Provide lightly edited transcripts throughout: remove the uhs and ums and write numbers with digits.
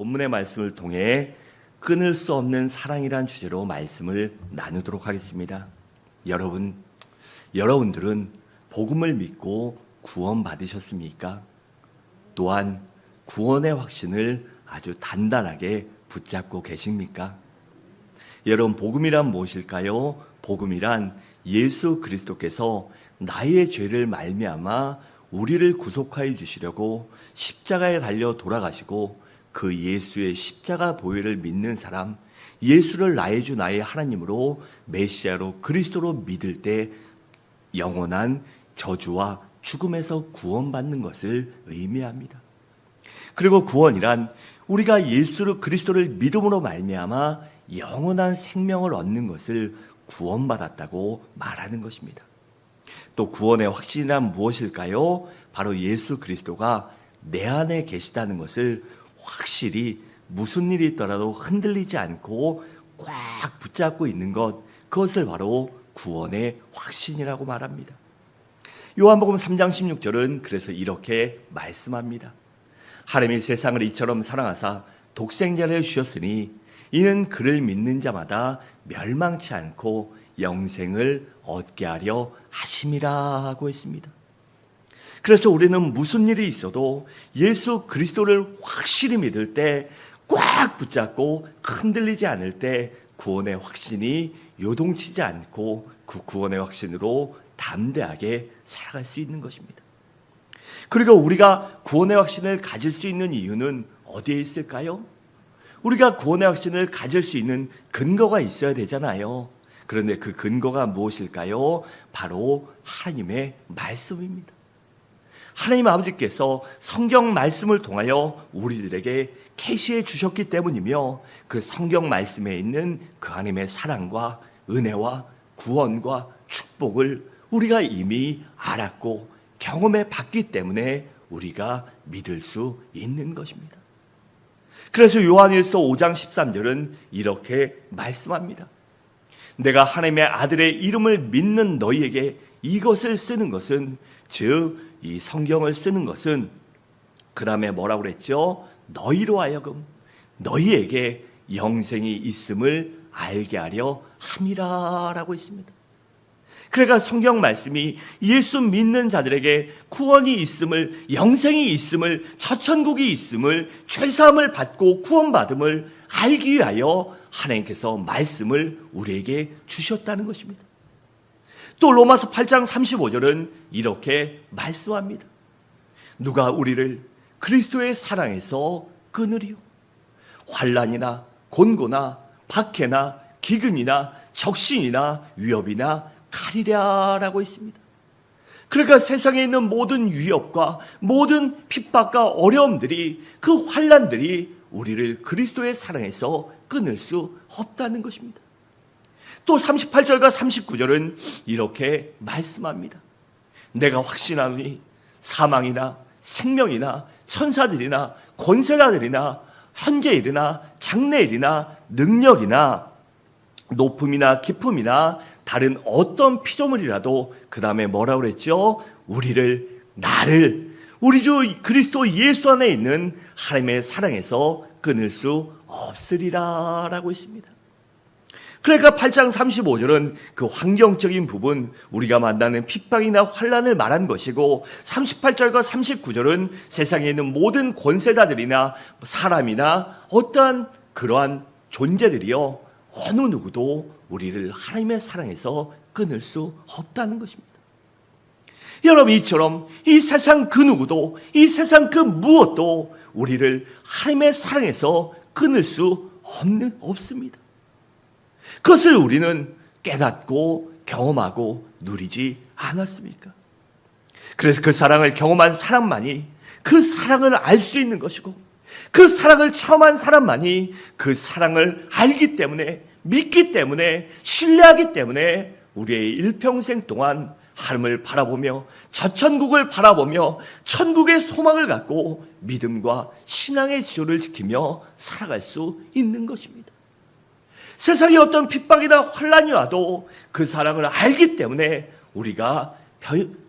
본문의 말씀을 통해 끊을 수 없는 사랑이란 주제로 말씀을 나누도록 하겠습니다. 여러분들은 복음을 믿고 구원 받으셨습니까? 또한 구원의 확신을 아주 단단하게 붙잡고 계십니까? 여러분, 복음이란 무엇일까요? 복음이란 예수 그리스도께서 나의 죄를 말미암아 우리를 구속하여 주시려고 십자가에 달려 돌아가시고 그 예수의 십자가 보혈을 믿는 사람, 예수를 나의 주 나의 하나님으로 메시아로 그리스도로 믿을 때 영원한 저주와 죽음에서 구원받는 것을 의미합니다. 그리고 구원이란 우리가 예수 그리스도를 믿음으로 말미암아 영원한 생명을 얻는 것을 구원받았다고 말하는 것입니다. 또 구원의 확신이란 무엇일까요? 바로 예수 그리스도가 내 안에 계시다는 것을 확실히 무슨 일이 있더라도 흔들리지 않고 꽉 붙잡고 있는 것, 그것을 바로 구원의 확신이라고 말합니다. 요한복음 3장 16절은 그래서 이렇게 말씀합니다. 하나님이 세상을 이처럼 사랑하사 독생자를 주셨으니 이는 그를 믿는 자마다 멸망치 않고 영생을 얻게 하려 하심이라 하고 했습니다. 그래서 우리는 무슨 일이 있어도 예수 그리스도를 확실히 믿을 때, 꽉 붙잡고 흔들리지 않을 때 구원의 확신이 요동치지 않고 그 구원의 확신으로 담대하게 살아갈 수 있는 것입니다. 그리고 우리가 구원의 확신을 가질 수 있는 이유는 어디에 있을까요? 우리가 구원의 확신을 가질 수 있는 근거가 있어야 되잖아요. 그런데 그 근거가 무엇일까요? 바로 하나님의 말씀입니다. 하나님 아버지께서 성경 말씀을 통하여 우리들에게 계시해 주셨기 때문이며, 그 성경 말씀에 있는 그 하나님의 사랑과 은혜와 구원과 축복을 우리가 이미 알았고 경험해 봤기 때문에 우리가 믿을 수 있는 것입니다. 그래서 요한일서 5장 13절은 이렇게 말씀합니다. 내가 하나님의 아들의 이름을 믿는 너희에게 이것을 쓰는 것은, 즉 이 성경을 쓰는 것은, 그 다음에 뭐라고 그랬죠? 너희로 하여금 너희에게 영생이 있음을 알게 하려 함이라 라고 했습니다. 그러니까 성경 말씀이 예수 믿는 자들에게 구원이 있음을, 영생이 있음을, 저천국이 있음을, 죄사함을 받고 구원받음을 알기 위하여 하나님께서 말씀을 우리에게 주셨다는 것입니다. 또 로마서 8장 35절은 이렇게 말씀합니다. 누가 우리를 그리스도의 사랑에서 끊으리요? 환난이나 곤고나 박해나 기근이나 적신이나 위협이나 칼이랴라고 했습니다. 그러니까 세상에 있는 모든 위협과 모든 핍박과 어려움들이, 그 환난들이 우리를 그리스도의 사랑에서 끊을 수 없다는 것입니다. 또 38절과 39절은 이렇게 말씀합니다. 내가 확신하노니 사망이나 생명이나 천사들이나 권세자들이나 현재일이나 장래일이나 능력이나 높음이나 깊음이나 다른 어떤 피조물이라도, 그 다음에 뭐라고 그랬죠? 나를 우리 주 그리스도 예수 안에 있는 하나님의 사랑에서 끊을 수 없으리라 라고 했습니다. 그러니까 8장 35절은 그 환경적인 부분, 우리가 만나는 핍박이나 환난을 말한 것이고, 38절과 39절은 세상에 있는 모든 권세자들이나 사람이나 어떠한 그러한 존재들이요, 어느 누구도 우리를 하나님의 사랑에서 끊을 수 없다는 것입니다. 여러분, 이처럼 이 세상 그 누구도, 이 세상 그 무엇도 우리를 하나님의 사랑에서 끊을 수 없습니다. 그것을 우리는 깨닫고 경험하고 누리지 않았습니까? 그래서 그 사랑을 경험한 사람만이 그 사랑을 알 수 있는 것이고, 그 사랑을 처음한 사람만이 그 사랑을 알기 때문에, 믿기 때문에, 신뢰하기 때문에 우리의 일평생 동안 하나님을 바라보며 저천국을 바라보며 천국의 소망을 갖고 믿음과 신앙의 지조를 지키며 살아갈 수 있는 것입니다. 세상에 어떤 핍박이나 환난이 와도 그 사랑을 알기 때문에 우리가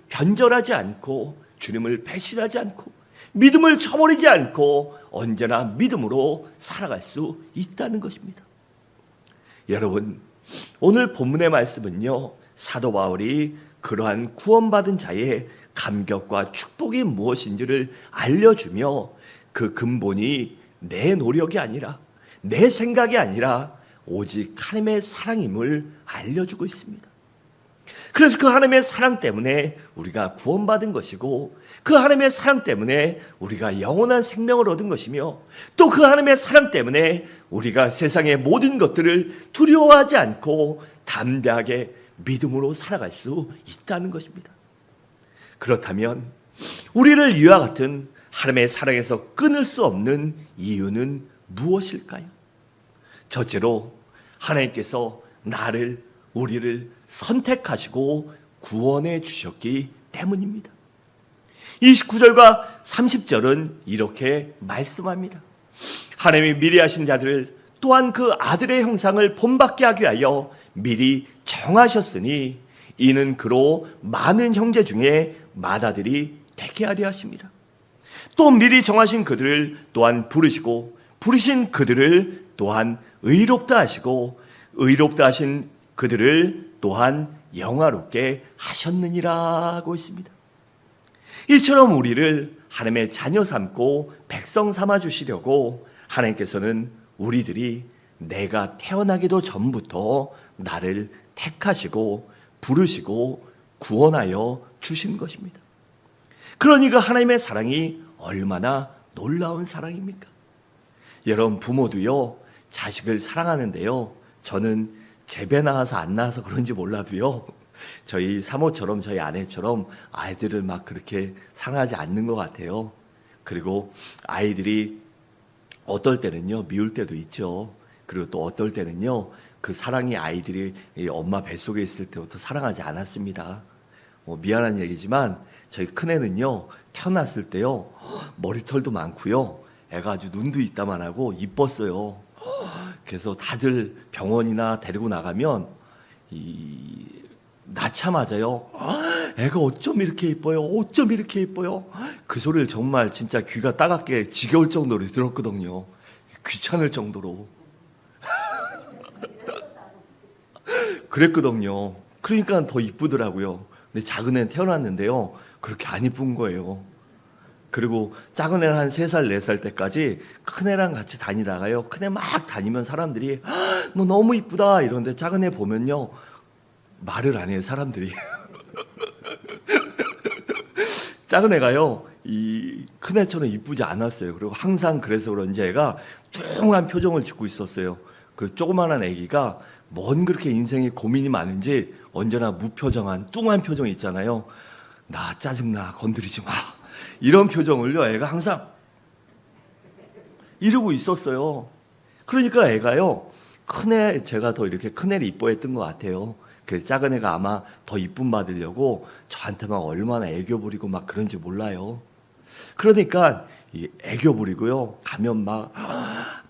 변절하지 않고, 주님을 배신하지 않고 믿음을 저버리지 않고 언제나 믿음으로 살아갈 수 있다는 것입니다. 여러분, 오늘 본문의 말씀은요, 사도 바울이 그러한 구원받은 자의 감격과 축복이 무엇인지를 알려주며 그 근본이 내 노력이 아니라, 내 생각이 아니라 오직 하나님의 사랑임을 알려주고 있습니다. 그래서 그 하나님의 사랑 때문에 우리가 구원받은 것이고, 그 하나님의 사랑 때문에 우리가 영원한 생명을 얻은 것이며, 또 그 하나님의 사랑 때문에 우리가 세상의 모든 것들을 두려워하지 않고 담대하게 믿음으로 살아갈 수 있다는 것입니다. 그렇다면 우리를 이와 같은 하나님의 사랑에서 끊을 수 없는 이유는 무엇일까요? 첫째로 하나님께서 우리를 선택하시고 구원해 주셨기 때문입니다. 29절과 30절은 이렇게 말씀합니다. 하나님이 미리 하신 자들을 또한 그 아들의 형상을 본받게 하기 위하여 미리 정하셨으니 이는 그로 많은 형제 중에 맏아들이 되게 하려 하십니다. 또 미리 정하신 그들을 또한 부르시고 부르신 그들을 또한 의롭다 하시고 의롭다 하신 그들을 또한 영화롭게 하셨느니라 하고 있습니다. 이처럼 우리를 하나님의 자녀 삼고 백성 삼아 주시려고 하나님께서는 우리들이 내가 태어나기도 전부터 나를 택하시고 부르시고 구원하여 주신 것입니다. 그러니 그 하나님의 사랑이 얼마나 놀라운 사랑입니까? 여러분, 부모도요, 자식을 사랑하는데요, 저는 제배 나와서 안 나와서 그런지 몰라도요, 저희 사모처럼 저희 아내처럼 아이들을 막 그렇게 사랑하지 않는 것 같아요. 그리고 아이들이 어떨 때는요, 미울 때도 있죠. 그리고 또 어떨 때는요, 그 사랑이 아이들이 엄마 뱃속에 있을 때부터 사랑하지 않았습니다. 미안한 얘기지만 저희 큰애는요, 태어났을 때요, 머리털도 많고요, 애가 아주 눈도 이따만하고 이뻤어요. 그래서 다들 병원이나 데리고 나가면 낳자마자요, 애가 어쩜 이렇게 이뻐요, 어쩜 이렇게 이뻐요, 그 소리를 정말 진짜 귀가 따갑게 지겨울 정도로 들었거든요. 귀찮을 정도로 그랬거든요. 그러니까 더 이쁘더라고요. 근데 작은 애는 태어났는데요, 그렇게 안 이쁜 거예요. 그리고 작은 애는 한 3살, 4살 때까지 큰 애랑 같이 다니다가요, 큰 애 막 다니면 사람들이 너 너무 이쁘다 이러는데 작은 애 보면요, 말을 안 해요, 사람들이. 작은 애가요, 이 큰 애처럼 이쁘지 않았어요. 그리고 항상 그래서 그런지 애가 뚱한 표정을 짓고 있었어요. 그 조그만한 애기가 뭔 그렇게 인생에 고민이 많은지 언제나 무표정한 뚱한 표정 있잖아요. 나 짜증나, 건드리지 마, 이런 표정을요, 애가 항상 이러고 있었어요. 그러니까 애가요, 큰애, 제가 더 이렇게 큰애를 이뻐했던 것 같아요. 그 작은 애가 아마 더 이쁨 받으려고 저한테 막 얼마나 애교 부리고 막 그런지 몰라요. 그러니까 이 애교 부리고요, 가면 막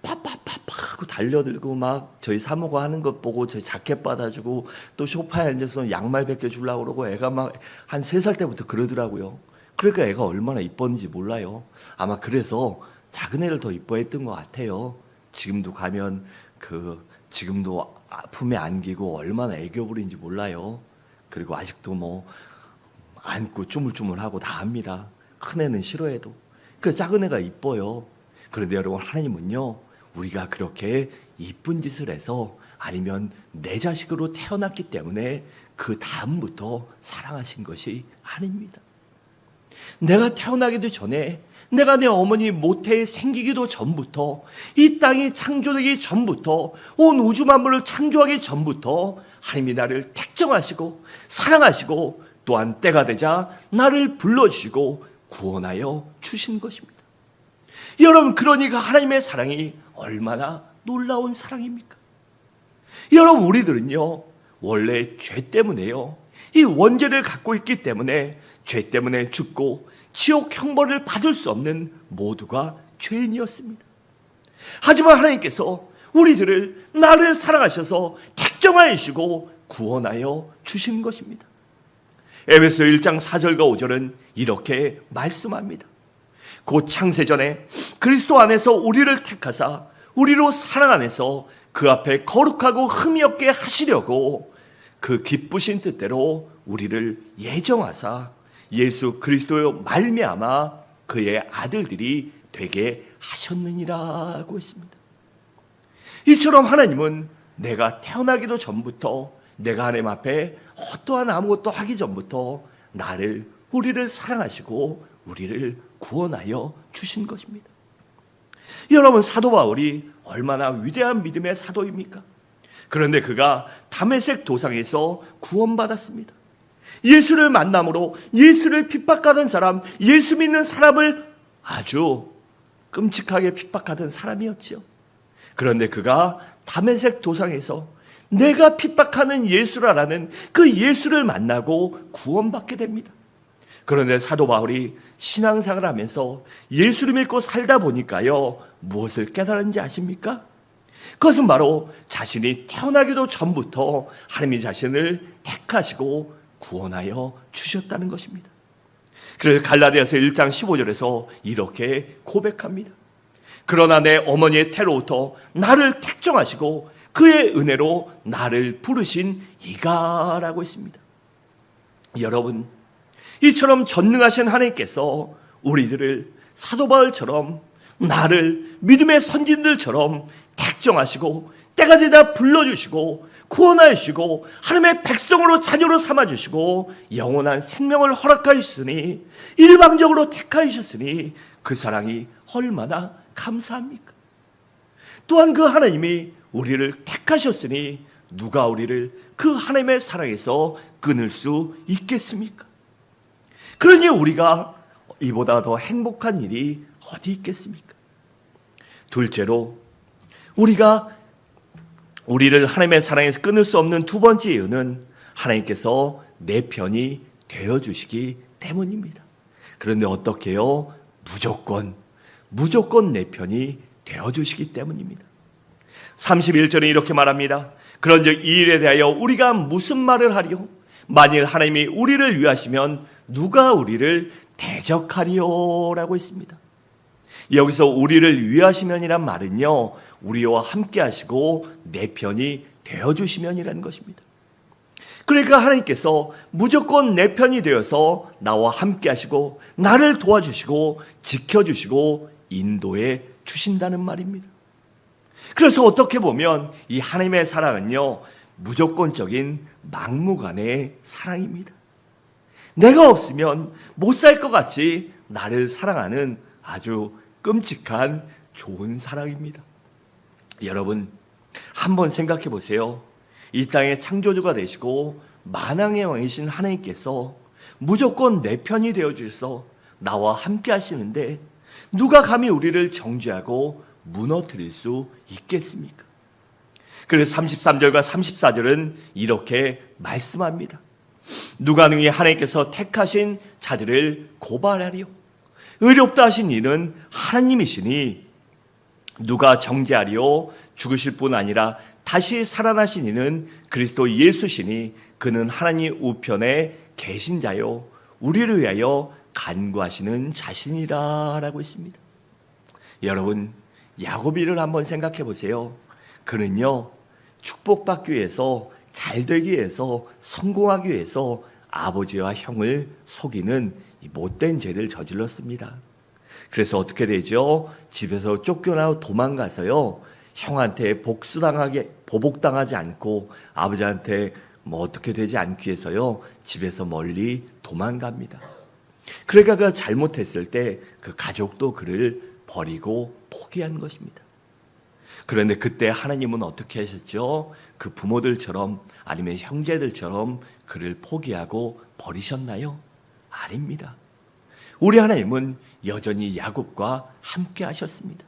파파파파 하고 달려들고 막 저희 사모가 하는 것 보고 저희 자켓 받아주고 또 소파에 앉아서 양말 벗겨주려고 그러고 애가 막 한 3살 때부터 그러더라고요. 그러니까 애가 얼마나 이뻤는지 몰라요. 아마 그래서 작은 애를 더 이뻐했던 것 같아요. 지금도 가면 지금도 품에 안기고 얼마나 애교 부리는지 몰라요. 그리고 아직도 뭐 안고 쪼물쪼물하고 다 합니다. 큰 애는 싫어해도. 그 작은 애가 이뻐요. 그런데 여러분, 하나님은요, 우리가 그렇게 이쁜 짓을 해서 아니면 내 자식으로 태어났기 때문에 그 다음부터 사랑하신 것이 아닙니다. 내가 태어나기도 전에, 내가 내 어머니 모태에 생기기도 전부터, 이 땅이 창조되기 전부터, 온 우주 만물을 창조하기 전부터 하나님이 나를 택정하시고 사랑하시고 또한 때가 되자 나를 불러주시고 구원하여 주신 것입니다. 여러분, 그러니까 하나님의 사랑이 얼마나 놀라운 사랑입니까? 여러분, 우리들은요, 원래 죄 때문에요, 이 원죄를 갖고 있기 때문에 죄 때문에 죽고 지옥 형벌을 받을 수 없는 모두가 죄인이었습니다. 하지만 하나님께서 우리들을, 나를 사랑하셔서 택정하여 주시고 구원하여 주신 것입니다. 에베소 1장 4절과 5절은 이렇게 말씀합니다. 곧 창세전에 그리스도 안에서 우리를 택하사 우리로 사랑 안에서 그 앞에 거룩하고 흠이 없게 하시려고 그 기쁘신 뜻대로 우리를 예정하사 예수 그리스도의 말미암아 그의 아들들이 되게 하셨느니라고 했습니다. 이처럼 하나님은 내가 태어나기도 전부터, 내가 하나님 앞에 어떠한 아무것도 하기 전부터 우리를 사랑하시고 우리를 구원하여 주신 것입니다. 여러분, 사도 바울이 얼마나 위대한 믿음의 사도입니까? 그런데 그가 다메섹 도상에서 구원받았습니다. 예수를 만남으로 예수를 핍박하던 사람, 예수 믿는 사람을 아주 끔찍하게 핍박하던 사람이었죠. 그런데 그가 다메섹 도상에서 내가 핍박하는 예수라라는 그 예수를 만나고 구원받게 됩니다. 그런데 사도 바울이 신앙생활을 하면서 예수를 믿고 살다 보니까요, 무엇을 깨달은지 아십니까? 그것은 바로 자신이 태어나기도 전부터 하나님이 자신을 택하시고 구원하여 주셨다는 것입니다. 그래서 갈라디아서 1장 15절에서 이렇게 고백합니다. 그러나 내 어머니의 태로부터 나를 택정하시고 그의 은혜로 나를 부르신 이가라고 했습니다. 여러분, 이처럼 전능하신 하나님께서 우리들을 사도 바울처럼 나를 믿음의 선진들처럼 택정하시고 때가 되다 불러주시고 구원하여 주시고 하나님의 백성으로 자녀로 삼아주시고 영원한 생명을 허락하여 주시니 일방적으로 택하여 주셨으니 그 사랑이 얼마나 감사합니까? 또한 그 하나님이 우리를 택하셨으니 누가 우리를 그 하나님의 사랑에서 끊을 수 있겠습니까? 그러니 우리가 이보다 더 행복한 일이 어디 있겠습니까? 둘째로, 우리를 하나님의 사랑에서 끊을 수 없는 두 번째 이유는 하나님께서 내 편이 되어주시기 때문입니다. 그런데 어떻게 해요? 무조건 내 편이 되어주시기 때문입니다. 31절에 이렇게 말합니다. 그런즉 이 일에 대하여 우리가 무슨 말을 하리요? 만일 하나님이 우리를 위하시면 누가 우리를 대적하리요? 라고 했습니다. 여기서 우리를 위하시면이란 말은요, 우리와 함께 하시고 내 편이 되어주시면이라는 것입니다. 그러니까 하나님께서 무조건 내 편이 되어서 나와 함께 하시고 나를 도와주시고 지켜주시고 인도해 주신다는 말입니다. 그래서 어떻게 보면 이 하나님의 사랑은요, 무조건적인 막무가내의 사랑입니다. 내가 없으면 못 살 것 같이 나를 사랑하는 아주 끔찍한 좋은 사랑입니다. 여러분, 한번 생각해 보세요. 이 땅의 창조주가 되시고 만왕의 왕이신 하나님께서 무조건 내 편이 되어주셔서 나와 함께 하시는데 누가 감히 우리를 정죄하고 무너뜨릴 수 있겠습니까? 그래서 33절과 34절은 이렇게 말씀합니다. 누가 능히 하나님께서 택하신 자들을 고발하리요? 의롭다 하신 이는 하나님이시니 누가 정죄하리요? 죽으실 뿐 아니라 다시 살아나신 이는 그리스도 예수시니 그는 하나님 우편에 계신 자요 우리를 위하여 간구하시는 자신이라 라고 했습니다. 여러분, 야고비를 한번 생각해 보세요. 그는요, 축복받기 위해서, 잘되기 위해서, 성공하기 위해서 아버지와 형을 속이는 이 못된 죄를 저질렀습니다. 그래서 어떻게 되죠? 집에서 쫓겨나고 도망가서요, 형한테 보복당하지 않고 아버지한테 어떻게 되지 않기 위해서요, 집에서 멀리 도망갑니다. 그러니까 그가 잘못했을 때 그 가족도 그를 버리고 포기한 것입니다. 그런데 그때 하나님은 어떻게 하셨죠? 그 부모들처럼 아니면 형제들처럼 그를 포기하고 버리셨나요? 아닙니다. 우리 하나님은 여전히 야곱과 함께 하셨습니다.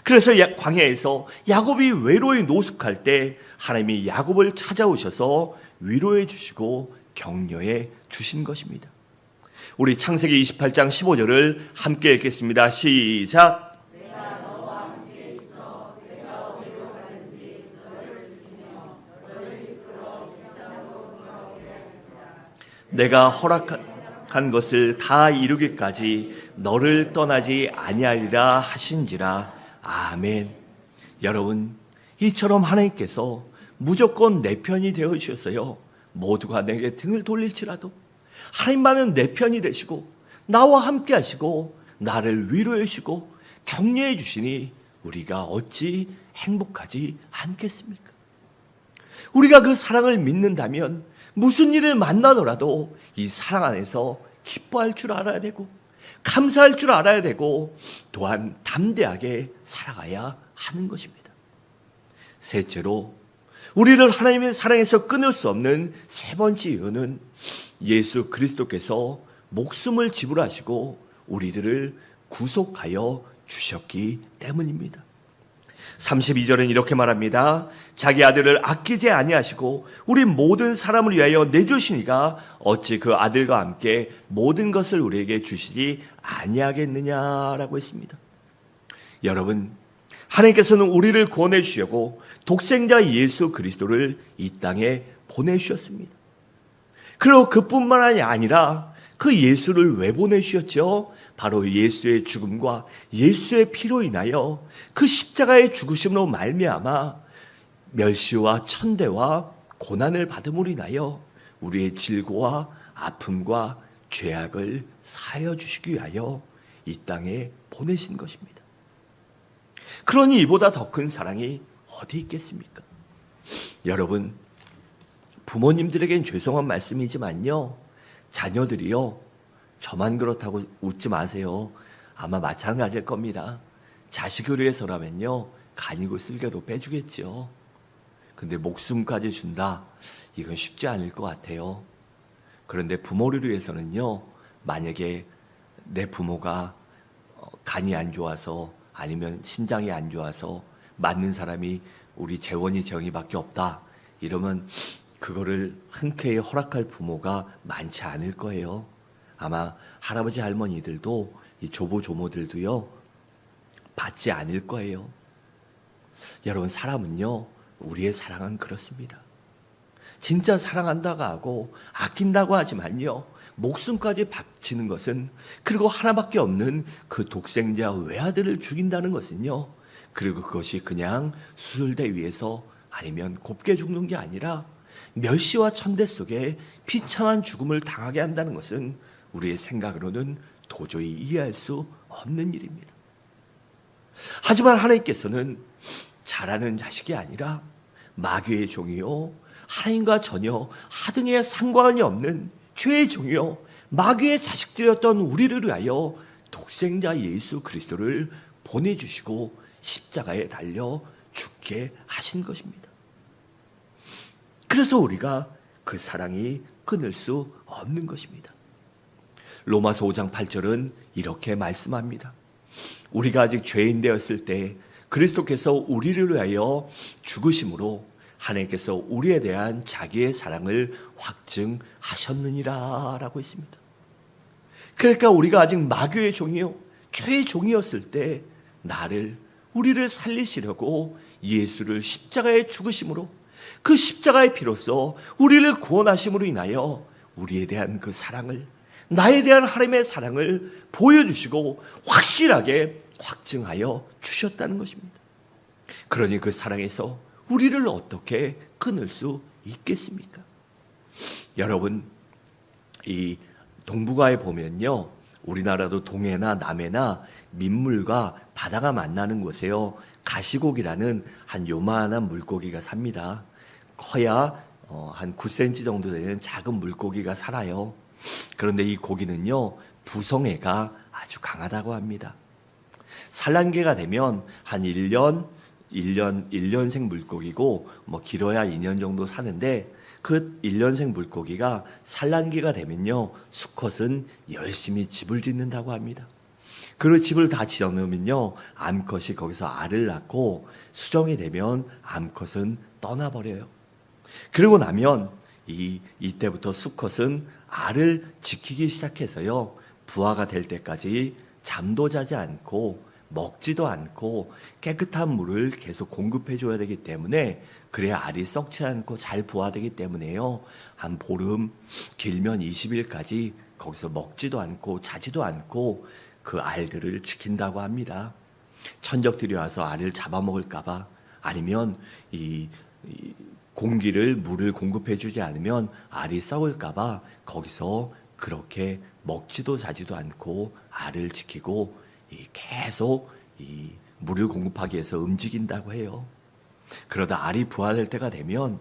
그래서 광야에서 야곱이 외로이 노숙할 때 하나님이 야곱을 찾아오셔서 위로해 주시고 격려해 주신 것입니다. 우리 창세기 28장 15절을 함께 읽겠습니다. 시작. 내가 너와 함께 있어 내가 어디로 가든지 너를 지키며 너를 이끌어 이 땅으로 돌아오게 하리라. 내가 허락한 한 것을 다 이루기까지 너를 떠나지 아니하리라 하신지라. 아멘. 여러분, 이처럼 하나님께서 무조건 내 편이 되어 주셨어요. 모두가 내게 등을 돌릴지라도 하나님만은 내 편이 되시고 나와 함께 하시고 나를 위로해 주시고 격려해 주시니 우리가 어찌 행복하지 않겠습니까? 우리가 그 사랑을 믿는다면 무슨 일을 만나더라도 이 사랑 안에서 기뻐할 줄 알아야 되고 감사할 줄 알아야 되고 또한 담대하게 살아가야 하는 것입니다. 셋째로, 우리를 하나님의 사랑에서 끊을 수 없는 세 번째 이유는 예수 그리스도께서 목숨을 지불하시고 우리들을 구속하여 주셨기 때문입니다. 32절은 이렇게 말합니다. 자기 아들을 아끼지 아니하시고 우리 모든 사람을 위하여 내주시니가 어찌 그 아들과 함께 모든 것을 우리에게 주시지 아니하겠느냐라고 했습니다. 여러분, 하나님께서는 우리를 구원해 주시려고 독생자 예수 그리스도를 이 땅에 보내주셨습니다. 그리고 그뿐만이 아니라 그 예수를 왜 보내주셨죠? 바로 예수의 죽음과 예수의 피로 인하여 그 십자가의 죽으심으로 말미암아 멸시와 천대와 고난을 받음으로 인하여 우리의 질고와 아픔과 죄악을 사하여 주시기 위하여 이 땅에 보내신 것입니다. 그러니 이보다 더 큰 사랑이 어디 있겠습니까? 여러분, 부모님들에겐 죄송한 말씀이지만요, 자녀들이요, 저만 그렇다고 웃지 마세요. 아마 마찬가지일 겁니다. 자식을 위해서라면요, 간이고 쓸개도 빼주겠죠. 근데 목숨까지 준다? 이건 쉽지 않을 것 같아요. 그런데 부모를 위해서는요, 만약에 내 부모가 간이 안 좋아서 아니면 신장이 안 좋아서 맞는 사람이 우리 재원이 재영이밖에 없다, 이러면 그거를 흔쾌히 허락할 부모가 많지 않을 거예요. 아마 할아버지 할머니들도 이 조부 조모들도요 받지 않을 거예요. 여러분, 사람은요, 우리의 사랑은 그렇습니다. 진짜 사랑한다고 하고 아낀다고 하지만요, 목숨까지 바치는 것은, 그리고 하나밖에 없는 그 독생자 외아들을 죽인다는 것은요, 그리고 그것이 그냥 수술대 위에서 아니면 곱게 죽는 게 아니라 멸시와 천대 속에 비참한 죽음을 당하게 한다는 것은 우리의 생각으로는 도저히 이해할 수 없는 일입니다. 하지만 하나님께서는 잘하는 자식이 아니라 마귀의 종이요, 하나님과 전혀 하등의 상관이 없는 죄의 종이요, 마귀의 자식들이었던 우리를 위하여 독생자 예수 그리스도를 보내주시고 십자가에 달려 죽게 하신 것입니다. 그래서 우리가 그 사랑이 끊을 수 없는 것입니다. 로마서 5장 8절은 이렇게 말씀합니다. 우리가 아직 죄인 되었을 때 그리스도께서 우리를 위하여 죽으심으로 하나님께서 우리에 대한 자기의 사랑을 확증하셨느니라 라고 했습니다. 그러니까 우리가 아직 마귀의 종이요, 죄의 종이었을 때 우리를 살리시려고 예수를 십자가에 죽으심으로, 그 십자가의 피로써 우리를 구원하심으로 인하여 우리에 대한 그 사랑을, 나에 대한 하나님의 사랑을 보여주시고 확실하게 확증하여 주셨다는 것입니다. 그러니 그 사랑에서 우리를 어떻게 끊을 수 있겠습니까? 여러분, 이 동북아에 보면요, 우리나라도 동해나 남해나 민물과 바다가 만나는 곳에요, 가시고기라는 한 요만한 물고기가 삽니다. 커야 한 9cm 정도 되는 작은 물고기가 살아요. 그런데 이 고기는요, 부성애가 아주 강하다고 합니다. 산란기가 되면 한 1년생 물고기고 길어야 2년 정도 사는데, 그 1년생 물고기가 산란기가 되면요, 수컷은 열심히 집을 짓는다고 합니다. 그리고 집을 다 지어놓으면요, 암컷이 거기서 알을 낳고 수정이 되면 암컷은 떠나버려요. 그러고 나면 이때부터 수컷은 알을 지키기 시작해서요, 부화가 될 때까지 잠도 자지 않고 먹지도 않고 깨끗한 물을 계속 공급해 줘야 되기 때문에, 그래야 알이 썩지 않고 잘 부화되기 때문에요, 한 보름, 길면 20일까지 거기서 먹지도 않고 자지도 않고 그 알들을 지킨다고 합니다. 천적들이 와서 알을 잡아먹을까봐, 아니면 이 공기를 물을 공급해주지 않으면 알이 썩을까봐 거기서 그렇게 먹지도 자지도 않고 알을 지키고 계속 이 물을 공급하기 위해서 움직인다고 해요. 그러다 알이 부화될 때가 되면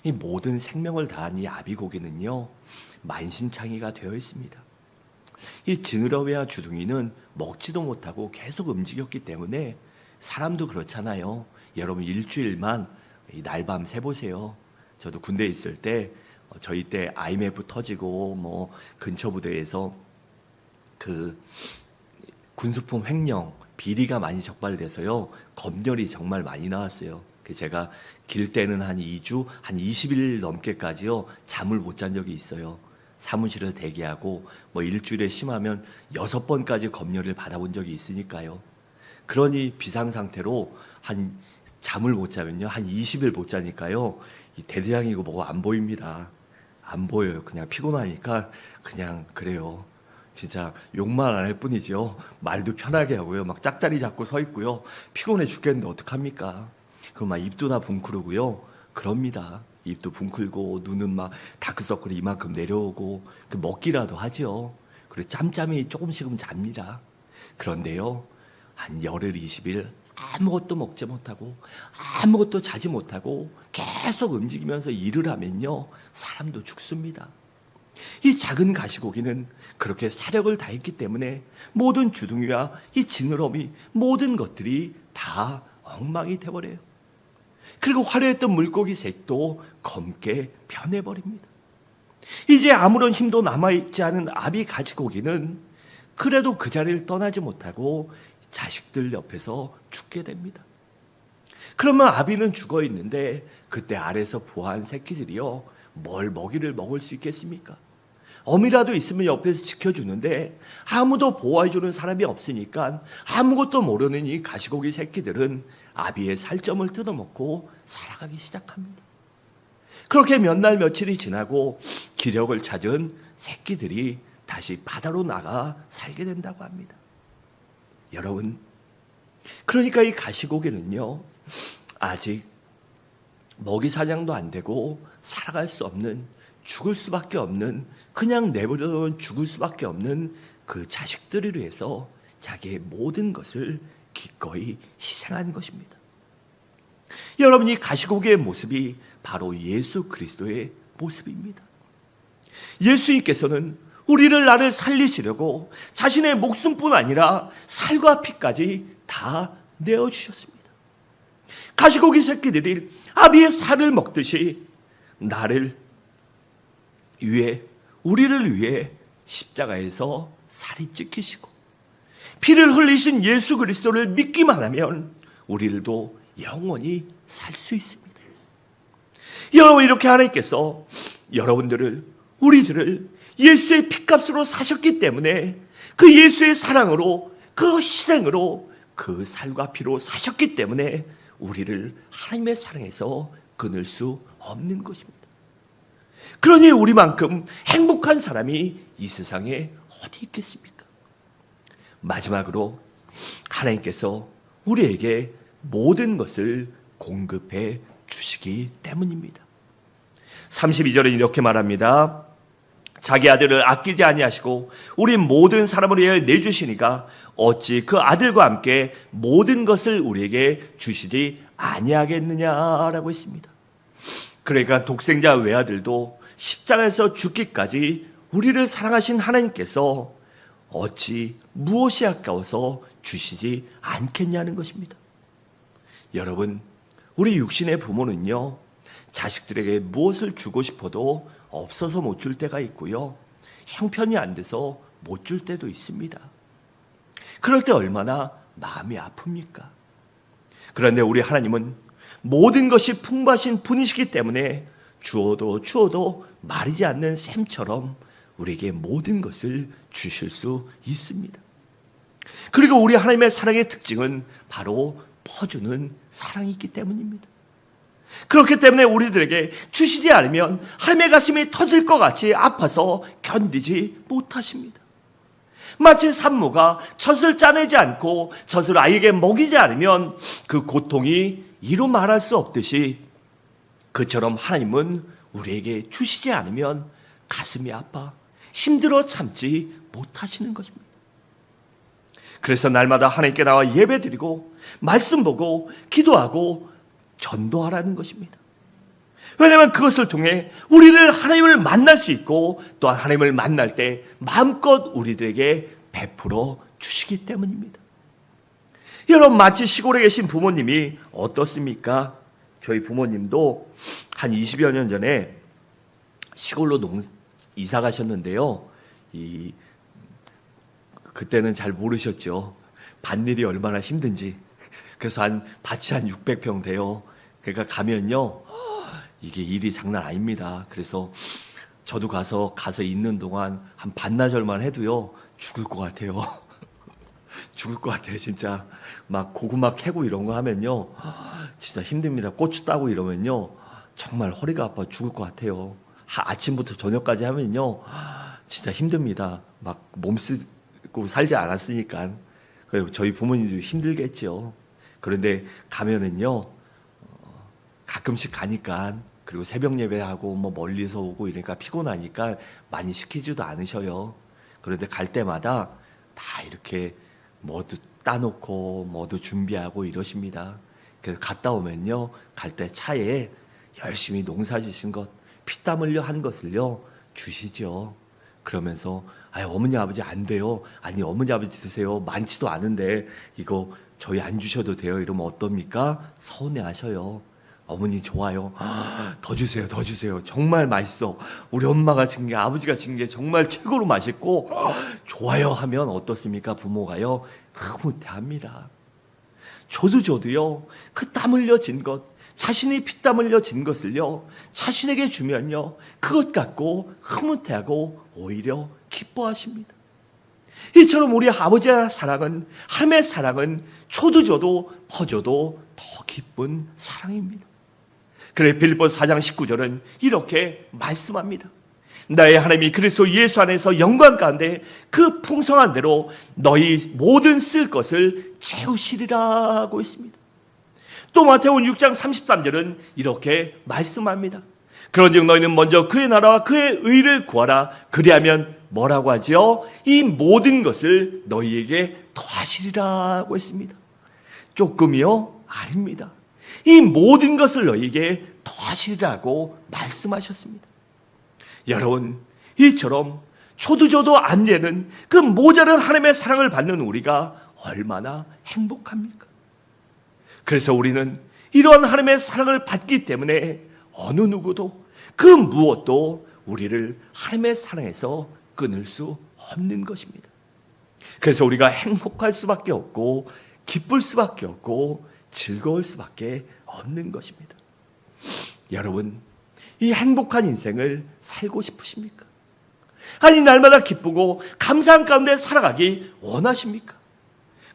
이 모든 생명을 다한 이 아비고기는요, 만신창이가 되어 있습니다. 이 지느러미와 주둥이는 먹지도 못하고 계속 움직였기 때문에, 사람도 그렇잖아요. 여러분 일주일만 날밤 새보세요. 저도 군대에 있을 때 저희 때 IMF 터지고 뭐 근처 부대에서 그 군수품 횡령 비리가 많이 적발돼서요, 검열이 정말 많이 나왔어요. 제가 길 때는 한 2주, 한 20일 넘게까지요 잠을 못 잔 적이 있어요. 사무실에 대기하고 뭐 일주일에 심하면 6번까지 검열을 받아본 적이 있으니까요. 그러니 비상 상태로 한 잠을 못 자면요, 한 20일 못 자니까요, 이 대대장이고 뭐고 안 보입니다. 안 보여요. 그냥 피곤하니까 그냥 그래요. 진짜 욕만 안 할 뿐이죠. 말도 편하게 하고요. 막 짝다리 잡고 서 있고요. 피곤해 죽겠는데 어떡합니까? 그럼 막 입도 다 붕크르고요. 그럽니다. 입도 붕클고 눈은 막 다크서클이 이만큼 내려오고, 먹기라도 하죠. 그리고 짬짬이 조금씩은 잡니다. 그런데요, 한 열흘 20일 아무것도 먹지 못하고 아무것도 자지 못하고 계속 움직이면서 일을 하면요, 사람도 죽습니다. 이 작은 가시고기는 그렇게 사력을 다했기 때문에 모든 주둥이와 이 지느러미 모든 것들이 다 엉망이 되어버려요. 그리고 화려했던 물고기 색도 검게 변해버립니다. 이제 아무런 힘도 남아있지 않은 아비 가시고기는 그래도 그 자리를 떠나지 못하고 자식들 옆에서 죽게 됩니다. 그러면 아비는 죽어 있는데 그때 알에서 부화한 새끼들이요, 뭘 먹이를 먹을 수 있겠습니까? 어미라도 있으면 옆에서 지켜주는데 아무도 보호해주는 사람이 없으니까 아무것도 모르는 이 가시고기 새끼들은 아비의 살점을 뜯어먹고 살아가기 시작합니다. 그렇게 몇 날 며칠이 지나고 기력을 찾은 새끼들이 다시 바다로 나가 살게 된다고 합니다. 여러분, 그러니까 이 가시고기는요, 아직 먹이 사냥도 안 되고 살아갈 수 없는, 죽을 수밖에 없는, 그냥 내버려두면 죽을 수밖에 없는 그 자식들을 위해서 자기의 모든 것을 기꺼이 희생한 것입니다. 여러분, 이 가시고기의 모습이 바로 예수 그리스도의 모습입니다. 예수님께서는 우리를 나를 살리시려고 자신의 목숨뿐 아니라 살과 피까지 다 내어주셨습니다. 가시고기 새끼들이 아비의 살을 먹듯이 나를 위해, 우리를 위해 십자가에서 살이 찢기시고 피를 흘리신 예수 그리스도를 믿기만 하면 우리들도 영원히 살 수 있습니다. 여러분, 이렇게 하나님께서 여러분들을, 우리들을 예수의 피값으로 사셨기 때문에, 그 예수의 사랑으로, 그 희생으로, 그 살과 피로 사셨기 때문에 우리를 하나님의 사랑에서 끊을 수 없는 것입니다. 그러니 우리만큼 행복한 사람이 이 세상에 어디 있겠습니까? 마지막으로 하나님께서 우리에게 모든 것을 공급해 주시기 때문입니다. 32절에 이렇게 말합니다. 자기 아들을 아끼지 아니하시고 우리 모든 사람을 위해 내주시니까 어찌 그 아들과 함께 모든 것을 우리에게 주시지 아니하겠느냐라고 했습니다. 그러니까 독생자 외아들도 십자가에서 죽기까지 우리를 사랑하신 하나님께서 어찌 무엇이 아까워서 주시지 않겠냐는 것입니다. 여러분, 우리 육신의 부모는요, 자식들에게 무엇을 주고 싶어도 없어서 못 줄 때가 있고요, 형편이 안 돼서 못 줄 때도 있습니다. 그럴 때 얼마나 마음이 아픕니까? 그런데 우리 하나님은 모든 것이 풍부하신 분이시기 때문에 주어도 마르지 않는 샘처럼 우리에게 모든 것을 주실 수 있습니다. 그리고 우리 하나님의 사랑의 특징은 바로 퍼주는 사랑이 있기 때문입니다. 그렇기 때문에 우리들에게 주시지 않으면 하나님의 가슴이 터질 것 같이 아파서 견디지 못하십니다. 마치 산모가 젖을 짜내지 않고 젖을 아이에게 먹이지 않으면 그 고통이 이루 말할 수 없듯이, 그처럼 하나님은 우리에게 주시지 않으면 가슴이 아파 힘들어 참지 못하시는 것입니다. 그래서 날마다 하나님께 나와 예배드리고 말씀 보고 기도하고 전도하라는 것입니다. 왜냐하면 그것을 통해 우리를 하나님을 만날 수 있고, 또한 하나님을 만날 때 마음껏 우리들에게 베풀어 주시기 때문입니다. 여러분, 마치 시골에 계신 부모님이 어떻습니까? 저희 부모님도 한 20여 년 전에 시골로 이사 가셨는데요. 그때는 잘 모르셨죠. 밭일이 얼마나 힘든지. 그래서 밭이 한 600평 돼요. 그러니까 가면요, 이게 일이 장난 아닙니다. 그래서 저도 가서 있는 동안 한 반나절만 해도요, 죽을 것 같아요. 죽을 것 같아요, 진짜. 막 고구마 캐고 이런 거 하면요, 진짜 힘듭니다. 고추 따고 이러면요, 정말 허리가 아파 죽을 것 같아요. 아침부터 저녁까지 하면요, 진짜 힘듭니다. 막 몸 쓰고 살지 않았으니까. 저희 부모님도 힘들겠죠. 그런데 가면은요, 가끔씩 가니까, 그리고 새벽 예배하고 뭐 멀리서 오고 이러니까 피곤하니까 많이 시키지도 않으셔요. 그런데 갈 때마다 다 이렇게 뭐도 따놓고 뭐도 준비하고 이러십니다. 그래서 갔다 오면요, 갈 때 차에 열심히 농사 지신 것, 피땀 흘려 한 것을요 주시죠. 그러면서 어머니 아버지 안 돼요. 아니, 어머니 아버지 드세요. 많지도 않은데 이거 저희 안 주셔도 돼요. 이러면 어떻습니까? 서운해하셔요. 어머니 좋아요. 더 주세요, 더 주세요. 정말 맛있어. 우리 엄마가 진 게, 아버지가 진 게 정말 최고로 맛있고 좋아요 하면 어떻습니까? 부모가요, 흐뭇해합니다. 저도요, 그 땀 흘려 진 것, 자신이 피땀 흘려 진 것을요 자신에게 주면요, 그것 갖고 흐뭇해하고 오히려 기뻐하십니다. 이처럼 우리 아버지의 사랑은, 하나님의 사랑은 초도 퍼져도 더 기쁜 사랑입니다. 그래 빌립보서 4장 19절은 이렇게 말씀합니다. 나의 하나님이 그리스도 예수 안에서 영광 가운데 그 풍성한 대로 너희 모든 쓸 것을 채우시리라고 했습니다. 또 마태복음 6장 33절은 이렇게 말씀합니다. 그런즉 너희는 먼저 그의 나라와 그의 의를 구하라. 그리하면 뭐라고 하지요? 이 모든 것을 너희에게 더하시리라고 했습니다. 조금이요? 아닙니다. 이 모든 것을 너희에게 더하시리라고 말씀하셨습니다. 여러분, 이처럼 초도 안 되는 그 모자란 하나님의 사랑을 받는 우리가 얼마나 행복합니까? 그래서 우리는 이러한 하나님의 사랑을 받기 때문에 어느 누구도 그 무엇도 우리를 하나님의 사랑에서 끊을 수 없는 것입니다. 그래서 우리가 행복할 수밖에 없고 기쁠 수밖에 없고 즐거울 수밖에 없는 것입니다. 여러분, 이 행복한 인생을 살고 싶으십니까? 아니, 날마다 기쁘고 감사한 가운데 살아가기 원하십니까?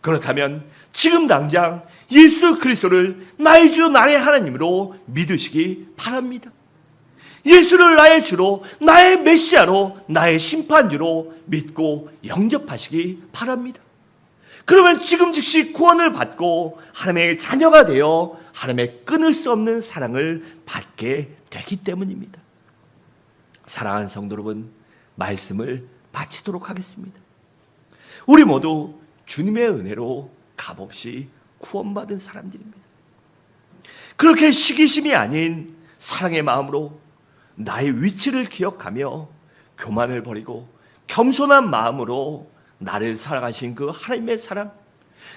그렇다면 지금 당장 예수 그리스도를 나의 주 나의 하나님으로 믿으시기 바랍니다. 예수를 나의 주로, 나의 메시아로, 나의 심판주로 믿고 영접하시기 바랍니다. 그러면 지금 즉시 구원을 받고 하나님의 자녀가 되어 하나님의 끊을 수 없는 사랑을 받게 되기 때문입니다. 사랑하는 성도 여러분, 말씀을 마치도록 하겠습니다. 우리 모두 주님의 은혜로 값없이 구원받은 사람들입니다. 그렇게 시기심이 아닌 사랑의 마음으로 나의 위치를 기억하며 교만을 버리고 겸손한 마음으로 나를 사랑하신 그 하나님의 사랑,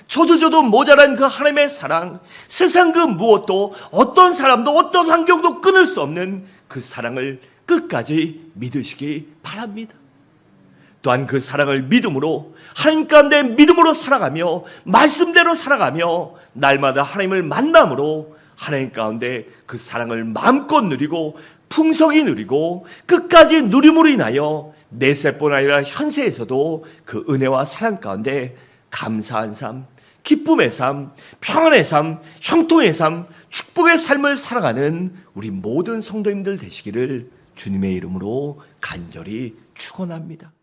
저도 모자란 그 하나님의 사랑, 세상 그 무엇도 어떤 사람도 어떤 환경도 끊을 수 없는 그 사랑을 끝까지 믿으시기 바랍니다. 또한 그 사랑을 믿음으로, 하나님 가운데 믿음으로 살아가며 말씀대로 살아가며 날마다 하나님을 만남으로 하나님 가운데 그 사랑을 마음껏 누리고 풍성히 누리고 끝까지 누림으로 인하여 내세뿐 아니라 현세에서도 그 은혜와 사랑 가운데 감사한 삶, 기쁨의 삶, 평안의 삶, 형통의 삶, 축복의 삶을 살아가는 우리 모든 성도님들 되시기를 주님의 이름으로 간절히 축원합니다.